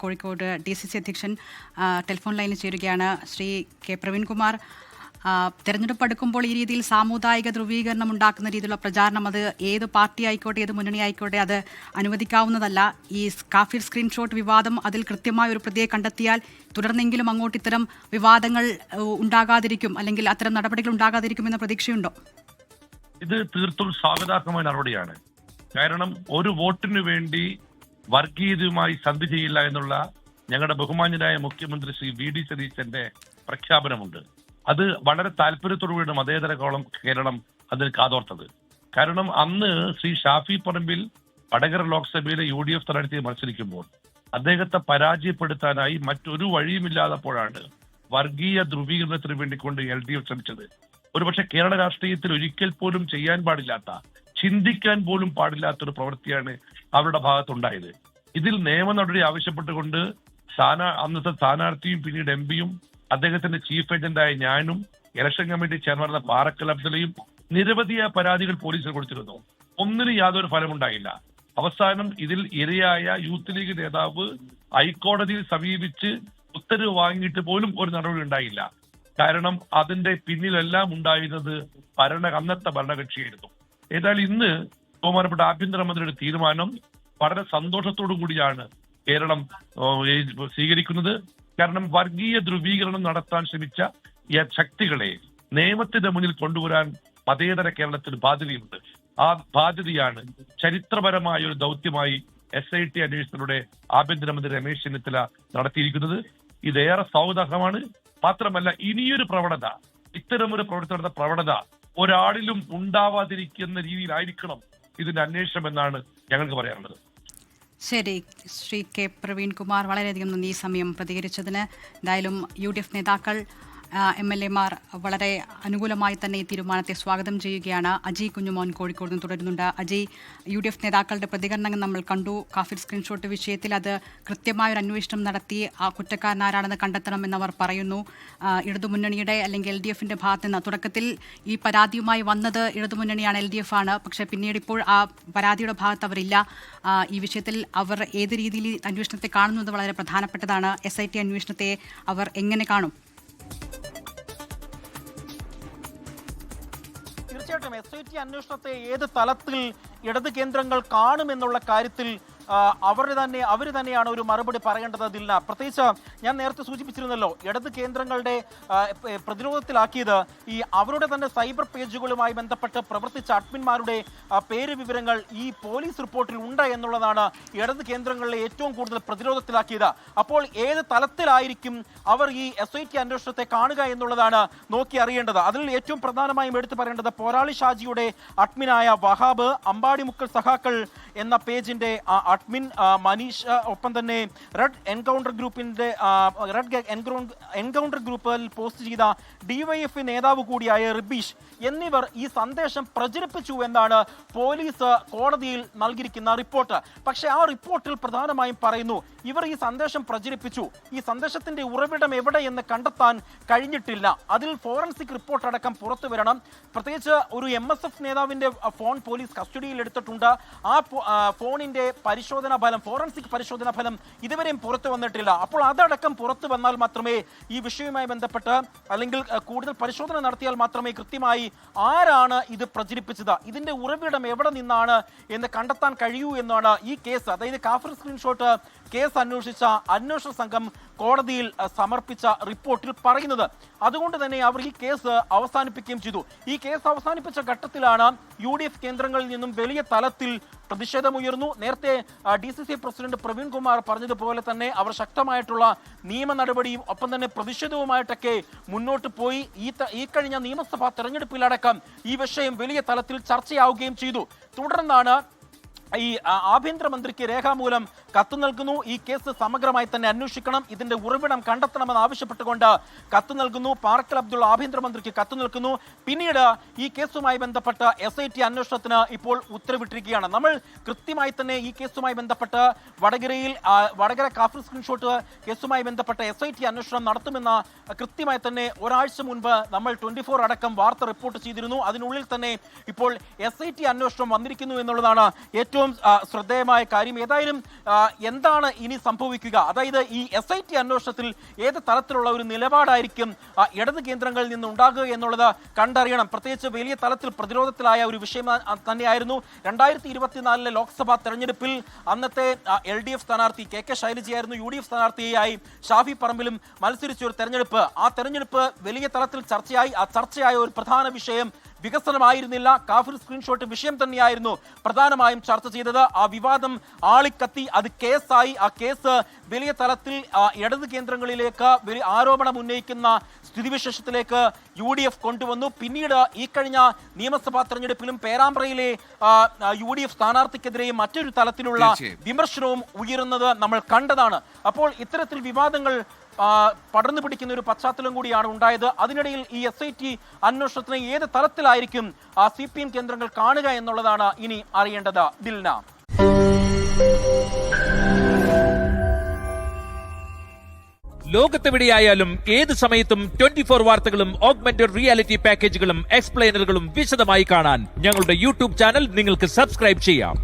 Kozhikode DCC അധ്യക്ഷൻ telephone ലൈനിൽ ചേരുകയാണ്. ശ്രീ കെ പ്രവീൺകുമാർ, തെരഞ്ഞെടുപ്പ് അടുക്കുമ്പോൾ ഈ രീതിയിൽ സാമുദായിക ധ്രുവീകരണം ഉണ്ടാക്കുന്ന രീതിയിലുള്ള പ്രചാരണം അത് ഏത് പാർട്ടി ആയിക്കോട്ടെ ഏത് മുന്നണി ആയിക്കോട്ടെ അത് അനുവദിക്കാവുന്നതല്ല. ഈ കാഫിർ സ്ക്രീൻഷോട്ട് വിവാദം അതിൽ കൃത്യമായ ഒരു പ്രതിയെ കണ്ടെത്തിയാൽ തുടർന്നെങ്കിലും അങ്ങോട്ട് ഇത്തരം വിവാദങ്ങൾ ഉണ്ടാകാതിരിക്കും, അല്ലെങ്കിൽ അത്തരം നടപടികൾ ഉണ്ടാകാതിരിക്കുമെന്ന പ്രതീക്ഷയുണ്ടോ? ഇത് തീർത്തും സ്വാഗതാർഹമായ നടപടിയാണ്. കാരണം ഒരു വോട്ടിനു വേണ്ടി വർഗീയതയുമായി സന്ധി ചെയ്യില്ല എന്നുള്ള ഞങ്ങളുടെ ബഹുമാന്യനായ മുഖ്യമന്ത്രി ശ്രീ VD സതീശന്റെ പ്രഖ്യാപനമുണ്ട്. അത് വളരെ താല്പര്യത്തോടുകൂടി മതേതര കോളം കേരളം അതിന് കാതോർത്തത്. കാരണം അന്ന് ശ്രീ ഷാഫി പറമ്പിൽ വടകര ലോക്സഭയിലെ UDF സ്ഥാനാർത്ഥിയെ മത്സരിക്കുമ്പോൾ അദ്ദേഹത്തെ പരാജയപ്പെടുത്താനായി മറ്റൊരു വഴിയുമില്ലാതപ്പോഴാണ് വർഗീയ ധ്രുവീകരണത്തിന് വേണ്ടിക്കൊണ്ട് LDF ശ്രമിച്ചത്. ഒരുപക്ഷെ കേരള രാഷ്ട്രീയത്തിൽ ഒരിക്കൽ പോലും ചെയ്യാൻ പാടില്ലാത്ത, ചിന്തിക്കാൻ പോലും പാടില്ലാത്തൊരു പ്രവൃത്തിയാണ് അവരുടെ ഭാഗത്തുണ്ടായത്. ഇതിൽ നിയമ നടപടി ആവശ്യപ്പെട്ടുകൊണ്ട് അന്നത്തെ സ്ഥാനാർത്ഥിയും പിന്നീട് MP-യും അദ്ദേഹത്തിന്റെ ചീഫ് ഏജന്റായ ഞാനും ഇലക്ഷൻ കമ്മിറ്റി ചെയർമാനായ പാറക്കൽ അബ്ദുള്ളയും നിരവധിയായ പരാതികൾ പോലീസിന് കൊടുത്തിരുന്നു. ഒന്നിനും യാതൊരു ഫലമുണ്ടായില്ല. അവസാനം ഇതിൽ ഇരയായ യൂത്ത് ലീഗ് നേതാവ് ഹൈക്കോടതിയിൽ സമീപിച്ച് ഉത്തരവ് വാങ്ങിയിട്ട് പോലും ഒരു നടപടി ഉണ്ടായില്ല. കാരണം അതിന്റെ പിന്നിലെല്ലാം ഉണ്ടായിരുന്നത് അന്നത്തെ ഭരണകക്ഷിയായിരുന്നു. ഏതായാലും ഇന്ന് ബഹുമാനപ്പെട്ട ആഭ്യന്തരമന്ത്രിയുടെ തീരുമാനം വളരെ സന്തോഷത്തോടു കൂടിയാണ് കേരളം സ്വീകരിക്കുന്നത്. കാരണം വർഗീയ ധ്രുവീകരണം നടത്താൻ ശ്രമിച്ച ഈ ശക്തികളെ നിയമത്തിന്റെ മുന്നിൽ കൊണ്ടുവരാൻ മതേതര കേരളത്തിന് ബാധ്യതയുണ്ട്. ആ ബാധ്യതയാണ് ചരിത്രപരമായ ഒരു ദൗത്യമായി SIT അന്വേഷണത്തിലൂടെ ആഭ്യന്തരമന്ത്രി രമേശ് ചെന്നിത്തല നടത്തിയിരിക്കുന്നത്. ഇതേറെ സ്വാഗതാർഹമാണ്. മാത്രമല്ല, ഇനിയൊരു പ്രവണത, ഇത്തരമൊരു പ്രവണത ഒരാളിലും ഉണ്ടാവാതിരിക്കുന്ന രീതിയിലായിരിക്കണം ഇതിന്റെ അന്വേഷണം എന്നാണ് ഞങ്ങൾക്ക് പറയാനുള്ളത്. ശരി, ശ്രീ കെ പ്രവീൺകുമാർ, വളരെയധികം നന്ദി ഈ സമയം പ്രതികരിച്ചതിന്. എന്തായാലും UDF നേതാക്കൾ, MLA-മാർ വളരെ അനുകൂലമായി തന്നെ ഈ തീരുമാനത്തെ സ്വാഗതം ചെയ്യുകയാണ്. അജി കുഞ്ഞുമോൻ കോഴിക്കോട് നിന്ന് തുടരുന്നുണ്ട്. അജി, UDF നേതാക്കളുടെ പ്രതികരണങ്ങൾ നമ്മൾ കണ്ടു. കാഫിർ സ്ക്രീൻഷോട്ട് വിഷയത്തിൽ അത് കൃത്യമായൊരു അന്വേഷണം നടത്തി ആ കുറ്റക്കാരനാരാണെന്ന് കണ്ടെത്തണമെന്നവർ പറയുന്നു. ഇടതുമുന്നണിയുടെ അല്ലെങ്കിൽ LDF-ന്റെ ഭാഗത്ത് നിന്ന് തുടക്കത്തിൽ ഈ പരാതിയുമായി വന്നത് ഇടതുമുന്നണിയാണ്, LDF ആണ്. പക്ഷേ പിന്നീട് ഇപ്പോൾ ആ പരാതിയുടെ ഭാഗത്ത് അവരില്ല. ഈ വിഷയത്തിൽ അവർ ഏത് രീതിയിൽ അന്വേഷണത്തെ കാണുന്നത് വളരെ പ്രധാനപ്പെട്ടതാണ്. SIT അന്വേഷണത്തെ അവർ എങ്ങനെ കാണും? തീർച്ചയായിട്ടും SIT അന്വേഷണത്തെ ഏത് തലത്തിൽ ഇടത് കേന്ദ്രങ്ങൾ കാണുമെന്നുള്ള കാര്യത്തിൽ അവർ തന്നെയാണ് ഒരു മറുപടി പറയേണ്ടത്. അതില്ല, പ്രത്യേകിച്ച് ഞാൻ നേരത്തെ സൂചിപ്പിച്ചിരുന്നല്ലോ, ഇടത് കേന്ദ്രങ്ങളുടെ പ്രതിരോധത്തിലാക്കിയത് ഈ അവരുടെ തന്നെ സൈബർ പേജുകളുമായി ബന്ധപ്പെട്ട് പ്രവർത്തിച്ച അഡ്മിന്മാരുടെ പേര് വിവരങ്ങൾ ഈ പോലീസ് റിപ്പോർട്ടിൽ ഉണ്ട് എന്നുള്ളതാണ് ഇടത് കേന്ദ്രങ്ങളിലെ ഏറ്റവും കൂടുതൽ പ്രതിരോധത്തിലാക്കിയത്. അപ്പോൾ ഏത് തലത്തിലായിരിക്കും അവർ ഈ SIT അന്വേഷണത്തെ കാണുക എന്നുള്ളതാണ് നോക്കി അറിയേണ്ടത്. അതിൽ ഏറ്റവും പ്രധാനമായും എടുത്തു പറയേണ്ടത് പോരാളി ഷാജിയുടെ അഡ്മിനായ വഹാബ്, അമ്പാടിമുക്കൽ സഹാക്കൾ എന്ന പേജിന്റെ അഡ്മിൻ മനീഷ്, ഒപ്പം തന്നെ റെഡ് എൻകൗണ്ടർ ഗ്രൂപ്പിൽ പോസ്റ്റ് ചെയ്ത DYF നേതാവ് കൂടിയായ റിബീഷ് എന്നിവർ ഈ സന്ദേശം പ്രചരിപ്പിച്ചു എന്നാണ് പോലീസ് കോടതിയിൽ നൽകിയിരിക്കുന്ന റിപ്പോർട്ട്. പക്ഷേ ആ റിപ്പോർട്ടിൽ പ്രധാനമായും പറയുന്നു ഇവർ ഈ സന്ദേശം പ്രചരിപ്പിച്ചു, ഈ സന്ദേശത്തിന്റെ ഉറവിടം എവിടെ എന്ന് കണ്ടെത്താൻ കഴിഞ്ഞിട്ടില്ല. അതിൽ ഫോറൻസിക് റിപ്പോർട്ട് അടക്കം പുറത്തു വരണം. പ്രത്യേകിച്ച് ഒരു MSF നേതാവിന്റെ ഫോൺ പോലീസ് കസ്റ്റഡിയിൽ എടുത്തിട്ടുണ്ട്. ആ ഫോണിന്റെ ഫോറൻസിക് പരിശോധനാ ഫലം ഇതുവരെയും പുറത്തു വന്നിട്ടില്ല. അപ്പോൾ അതടക്കം പുറത്തു വന്നാൽ മാത്രമേ ഈ വിഷയവുമായി ബന്ധപ്പെട്ട്, അല്ലെങ്കിൽ കൂടുതൽ പരിശോധന നടത്തിയാൽ മാത്രമേ കൃത്യമായി ആരാണ് ഇത് പ്രചരിപ്പിച്ചത്, ഇതിന്റെ ഉറവിടം എവിടെ നിന്നാണ് എന്ന് കണ്ടെത്താൻ കഴിയൂ എന്നാണ് ഈ കേസ്, അതായത് കാഫിർ സ്ക്രീൻഷോട്ട് കേസ് അന്വേഷിച്ച അന്വേഷണ സംഘം കോടതിയിൽ സമർപ്പിച്ച റിപ്പോർട്ടിൽ പറയുന്നത്. അതുകൊണ്ട് തന്നെ അവർ ഈ കേസ് അവസാനിപ്പിക്കുകയും ചെയ്തു. ഈ കേസ് അവസാനിപ്പിച്ച ഘട്ടത്തിലാണ് UDF കേന്ദ്രങ്ങളിൽ നിന്നും വലിയ തലത്തിൽ പ്രതിഷേധമുയർന്നു. നേരത്തെ DCC പ്രസിഡന്റ് പ്രവീൺകുമാർ പറഞ്ഞതുപോലെ തന്നെ അവർ ശക്തമായിട്ടുള്ള നിയമ നടപടിയും ഒപ്പം തന്നെ പ്രതിഷേധവുമായിട്ടൊക്കെ മുന്നോട്ട് പോയി. ഈ കഴിഞ്ഞ നിയമസഭാ തെരഞ്ഞെടുപ്പിലടക്കം ഈ വിഷയം വലിയ തലത്തിൽ ചർച്ചയാവുകയും ചെയ്തു. തുടർന്നാണ് ഈ ആഭ്യന്തരമന്ത്രിക്ക് രേഖാമൂലം കത്ത് നൽകുന്നു. ഈ കേസ് സമഗ്രമായി തന്നെ അന്വേഷിക്കണം, ഇതിന്റെ ഉറവിടം കണ്ടെത്തണമെന്ന് ആവശ്യപ്പെട്ടുകൊണ്ട് കത്ത് നൽകുന്നു. പാറക്കൽ അബ്ദുള്ള ആഭ്യന്തരമന്ത്രിക്ക് കത്ത് നൽകുന്നു. പിന്നീട് ഈ കേസുമായി ബന്ധപ്പെട്ട SIT അന്വേഷണത്തിന് ഇപ്പോൾ ഉത്തരവിട്ടിരിക്കുകയാണ്. നമ്മൾ കൃത്യമായി തന്നെ ഈ കേസുമായി ബന്ധപ്പെട്ട് വടകര കാഫിർ സ്ക്രീൻഷോട്ട് കേസുമായി ബന്ധപ്പെട്ട SIT അന്വേഷണം നടത്തുമെന്ന കൃത്യമായി തന്നെ ഒരാഴ്ച മുൻപ് നമ്മൾ 24 അടക്കം വാർത്ത റിപ്പോർട്ട് ചെയ്തിരുന്നു. അതിനുള്ളിൽ തന്നെ ഇപ്പോൾ SIT അന്വേഷണം വന്നിരിക്കുന്നു എന്നുള്ളതാണ് ഏറ്റവും ശ്രദ്ധേയമായ കാര്യം. ഏതായാലും എന്താണ് ഇനി സംഭവിക്കുക? അതായത് ഈ SIT അന്വേഷണത്തിൽ ഏത് തരത്തിലുള്ള ഒരു നിലപാടായിരിക്കും ഇടത് കേന്ദ്രങ്ങളിൽ നിന്ന് ഉണ്ടാകുക എന്നുള്ളത് കണ്ടറിയണം. പ്രത്യേകിച്ച് വലിയ തലത്തിൽ പ്രതിരോധത്തിലായ ഒരു വിഷയം തന്നെയായിരുന്നു 2024 ലോക്സഭാ തെരഞ്ഞെടുപ്പിൽ അന്നത്തെ LDF സ്ഥാനാർത്ഥി KK ശൈലജയായിരുന്നു UDF സ്ഥാനാർത്ഥിയായി ഷാഫി പറമ്പിലും മത്സരിച്ച ഒരു തെരഞ്ഞെടുപ്പ്. ആ തെരഞ്ഞെടുപ്പ് വലിയ തലത്തിൽ ചർച്ചയായി. ആ ചർച്ചയായ ഒരു പ്രധാന വിഷയം വികസനമായിരുന്നില്ല, കാഫിർ സ്ക്രീൻഷോട്ട് വിഷയം തന്നെയായിരുന്നു പ്രധാനമായും ചർച്ച ചെയ്തത്. ആ വിവാദം ആളിക്കത്തി, അത് കേസായി. ആ കേസ് വലിയ തലത്തിൽ ഇടത് കേന്ദ്രങ്ങളിലേക്ക് വലിയ ആരോപണം ഉന്നയിക്കുന്ന സ്ഥിതിവിശേഷത്തിലേക്ക് UDF കൊണ്ടുവന്നു. പിന്നീട് ഈ കഴിഞ്ഞ നിയമസഭാ തെരഞ്ഞെടുപ്പിലും പേരാമ്പ്രയിലെ UDF സ്ഥാനാർത്ഥിക്കെതിരെയും മറ്റൊരു തലത്തിലുള്ള വിമർശനവും ഉയരുന്നത് നമ്മൾ കണ്ടതാണ്. അപ്പോൾ ഇത്തരത്തിൽ വിവാദങ്ങൾ പടർന്നു പിടിക്കുന്ന ഒരു പശ്ചാത്തലം കൂടിയാണ് ഉണ്ടായത്. അതിനിടയിൽ ഈ SIT അന്വേഷണത്തിന് ഏത് തലത്തിലായിരിക്കും CPM കേന്ദ്രങ്ങൾ കാണുക എന്നുള്ളതാണ് ഇനി അറിയേണ്ടത്. ദിൽന, ലോകത്തെവിടെയായാലും ഏത് സമയത്തും 24 വാർത്തകളും ഓഗ്മെന്റഡ് റിയാലിറ്റി പാക്കേജുകളും എക്സ്പ്ലെയിനറുകളും വിശദമായി കാണാൻ ഞങ്ങളുടെ YouTube ചാനൽ നിങ്ങൾക്ക് സബ്സ്ക്രൈബ് ചെയ്യാം.